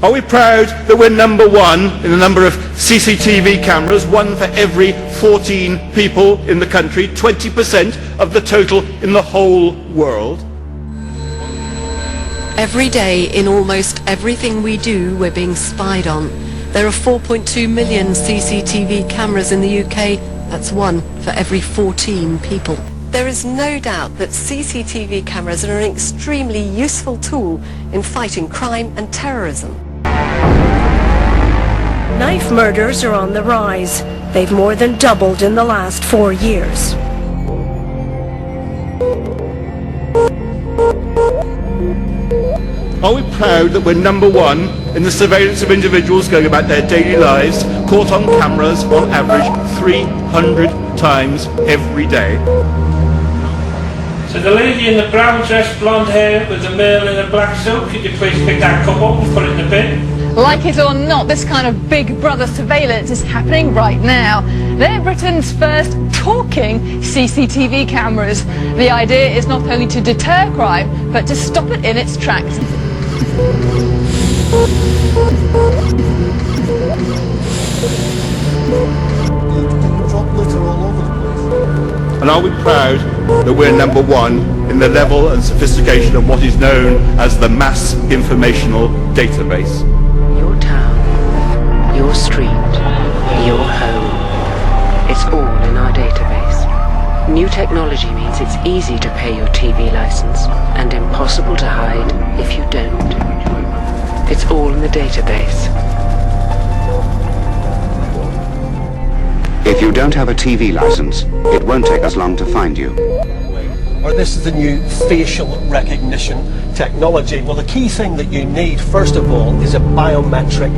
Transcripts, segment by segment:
Are we proud that we're number one in the number of CCTV cameras, one for every 14 people in the country, 20% of the total in the whole world? Every day, in almost everything we do, we're being spied on. There are 4.2 million CCTV cameras in the UK. That's one for every 14 people. There is no doubt that CCTV cameras are an extremely useful tool in fighting crime and terrorism. Knife murders are on the rise. They've more than doubled in the last 4 years. Are we proud that we're number one in the surveillance of individuals going about their daily lives, caught on cameras on average 300 times every day? So the lady in the brown dress, blonde hair, with the male in a black suit, could you please pick that cup up and put it in the bin? Like it or not, this kind of Big Brother surveillance is happening right now. They're Britain's first talking CCTV cameras. The idea is not only to deter crime, but to stop it in its tracks. And are we proud that we're number one in the level and sophistication of what is known as the Mass Informational Database? Your town, your street, your home. It's all in our database. New technology means it's easy to pay your TV license and impossible to hide if you don't. It's all in the database. If you don't have a TV license, it won't take us long to find you. Or this is the new facial recognition technology. Well, the key thing that you need, first of all, is a biometric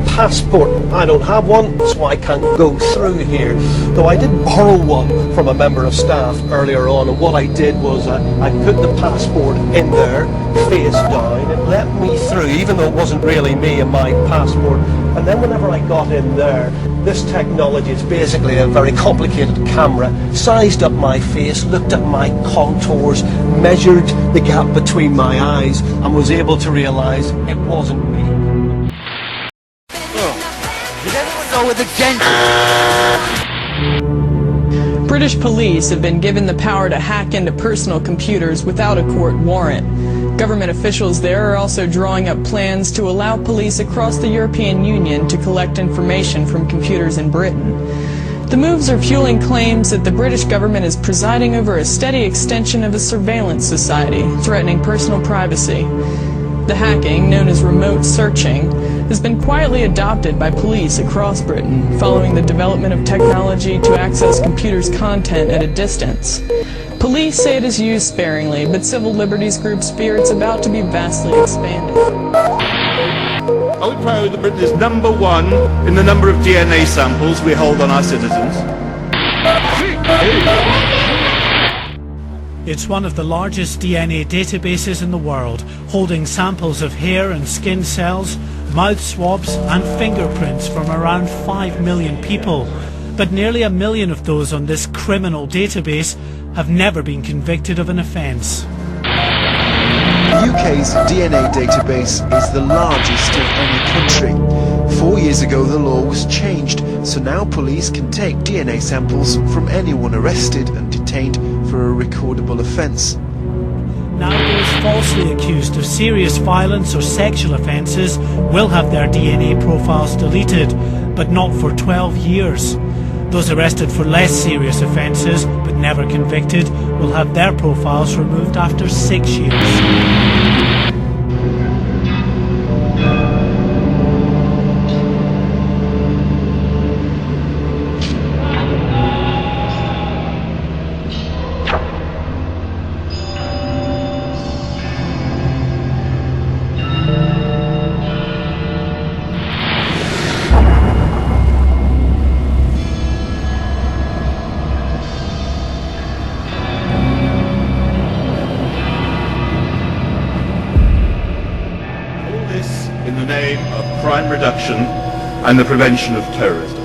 passport. I don't have one, so I can't go through here. Though I did borrow one from a member of staff earlier on, and what I did was I put the passport in there, face down. It let me through, even though it wasn't really me and my passport. And then whenever I got in there, this technology, it's basically a very complicated camera, sized up my face, looked at my contours, measured the gap between my eyes, and was able to realise it wasn't me. Did everyone go with the gent? British police have been given the power to hack into personal computers without a court warrant. Government officials there are also drawing up plans to allow police across the European Union to collect information from computers in Britain. The moves are fueling claims that the British government is presiding over a steady extension of a surveillance society, threatening personal privacy. The hacking, known as remote searching, has been quietly adopted by police across Britain, following the development of technology to access computers' content at a distance. Police say it is used sparingly, but civil liberties groups fear it's about to be vastly expanded. Are we proud that Britain is number one in the number of DNA samples we hold on our citizens? It's one of the largest DNA databases in the world, holding samples of hair and skin cells, mouth swabs and fingerprints from around 5 million people. But nearly 1 million of those on this criminal database have never been convicted of an offence. The UK's DNA database is the largest of any country. 4 years ago the law was changed, so now police can take DNA samples from anyone arrested and detained for a recordable offence. Now those falsely accused of serious violence or sexual offences will have their DNA profiles deleted, but not for 12 years. Those arrested for less serious offences, but never convicted, will have their profiles removed after 6 years. In the name of crime reduction and the prevention of terrorism.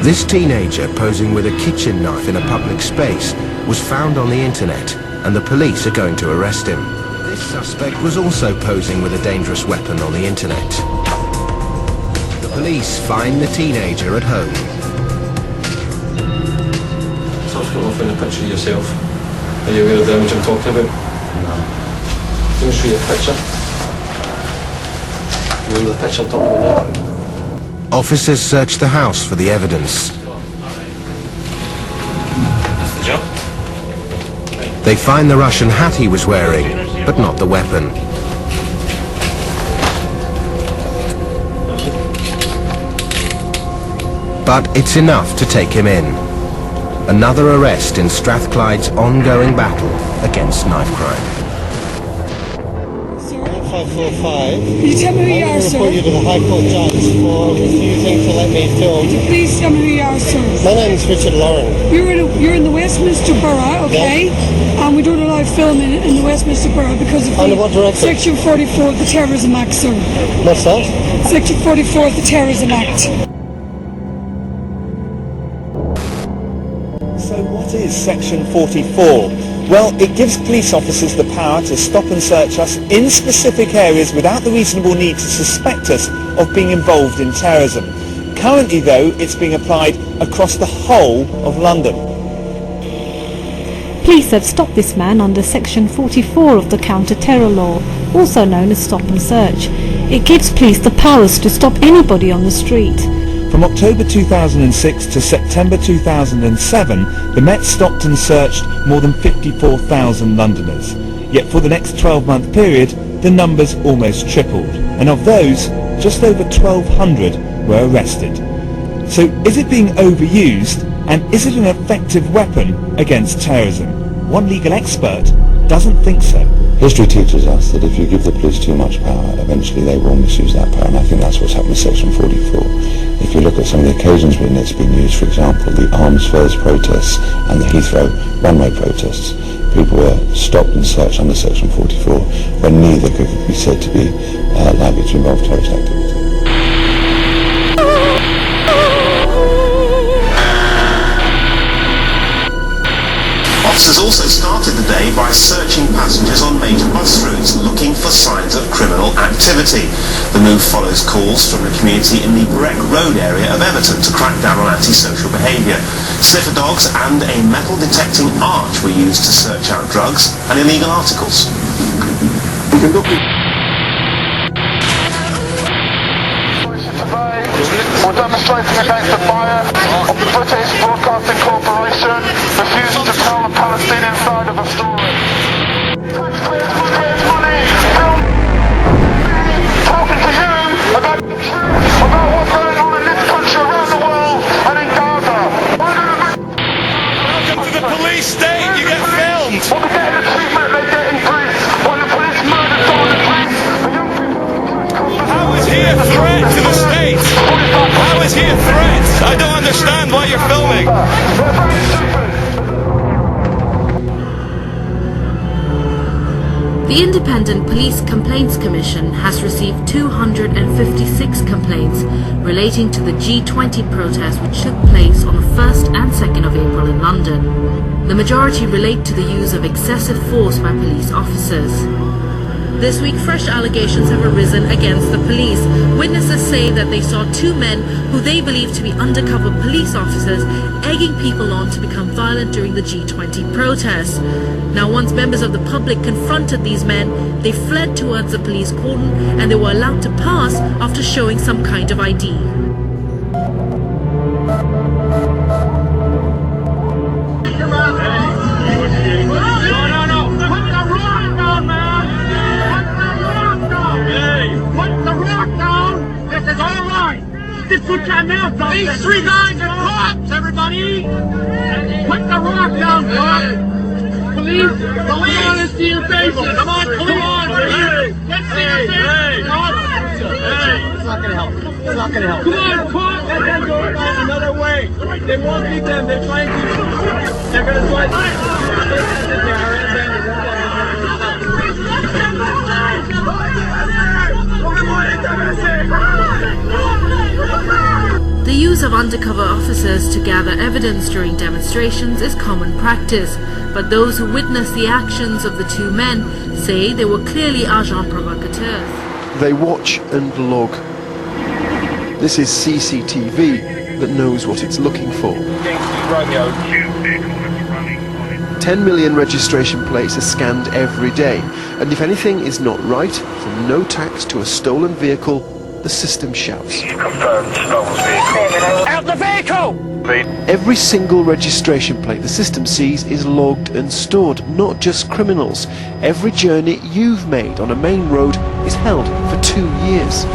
This teenager posing with a kitchen knife in a public space was found on the internet, and the police are going to arrest him. This suspect was also posing with a dangerous weapon on the internet. Police find the teenager at home. So I've got to find a picture of yourself. Are you aware of the image I'm talking about? No. Let me show you a picture. Remember the picture I'm talking about now? Officers search the house for the evidence. That's the job. They find the Russian hat he was wearing, but not the weapon. But it's enough to take him in. Another arrest in Strathclyde's ongoing battle against knife crime. 545. Can you tell me who you are, sir? I'm going to report you to the High Court judge for refusing to let me film. Could you please tell me who you are, sir? My name is Richard Lauren. You're in the Westminster Borough, okay? And we don't allow filming in the Westminster Borough because of Under what directive? Section 44 of the Terrorism Act, sir. What's that? Section 44 of the Terrorism Act. So what is Section 44? Well, it gives police officers the power to stop and search us in specific areas without the reasonable need to suspect us of being involved in terrorism. Currently, though, it's being applied across the whole of London. Police have stopped this man under Section 44 of the Counter-Terror Law, also known as Stop and Search. It gives police the powers to stop anybody on the street. From October 2006 to September 2007, the Met stopped and searched more than 54,000 Londoners. Yet for the next 12-month period, the numbers almost tripled. And of those, just over 1,200 were arrested. So is it being overused, and is it an effective weapon against terrorism? One legal expert doesn't think so. History teaches us that if you give the police too much power, eventually they will misuse that power, and I think that's what's happened with Section 44. If you look at some of the occasions when it's been used, for example, the arms fairs protests and the Heathrow runway protests, people were stopped and searched under Section 44 when neither could be said to be likely to involve terrorist activity. Officers also started the day by searching passengers on major bus routes, looking for signs of criminal activity. The move follows calls from the community in the Breck Road area of Everton to crack down on antisocial behaviour. Sniffer dogs and a metal detecting arch were used to search out drugs and illegal articles. We're demonstrating against the fire of the British Broadcasting Corporation refusing to tell the Palestinian side of the story. Taxpayers' money, talking to you about the truth about what's going on in this country, around the world, and in Gaza. Welcome to the police state, you get filmed! Well, they're getting the treatment they get in Greece when the police murder someone in Greece. How is he a threat to the state? How is he a threat? I don't understand why you're filming. The Independent Police Complaints Commission has received 256 complaints relating to the G20 protest which took place on the 1st and 2nd of April in London. The majority relate to the use of excessive force by police officers. This week, fresh allegations have arisen against the police. Witnesses say that they saw two men who they believe to be undercover police officers egging people on to become violent during the G20 protests. Now, once members of the public confronted these men, they fled towards the police cordon and they were allowed to pass after showing some kind of ID. These three guys are cops, everybody! Put the rock down, cops! Police, come on and see your faces! Come on, come on! Let's see your faces! It's not gonna help. It's not gonna help. Come on, cops! Let them go about another way. They won't beat them. They're trying to... They're gonna The use of undercover officers to gather evidence during demonstrations is common practice, but those who witnessed the actions of the two men say they were clearly agents provocateurs. They watch and log This is CCTV that knows what it's looking for. 10 million registration plates are scanned every day, and if anything is not right, from no tax to a stolen vehicle, the system shouts. Confirmed stolen vehicle. Out the vehicle! Every single registration plate the system sees is logged and stored, not just criminals. Every journey you've made on a main road is held for 2 years.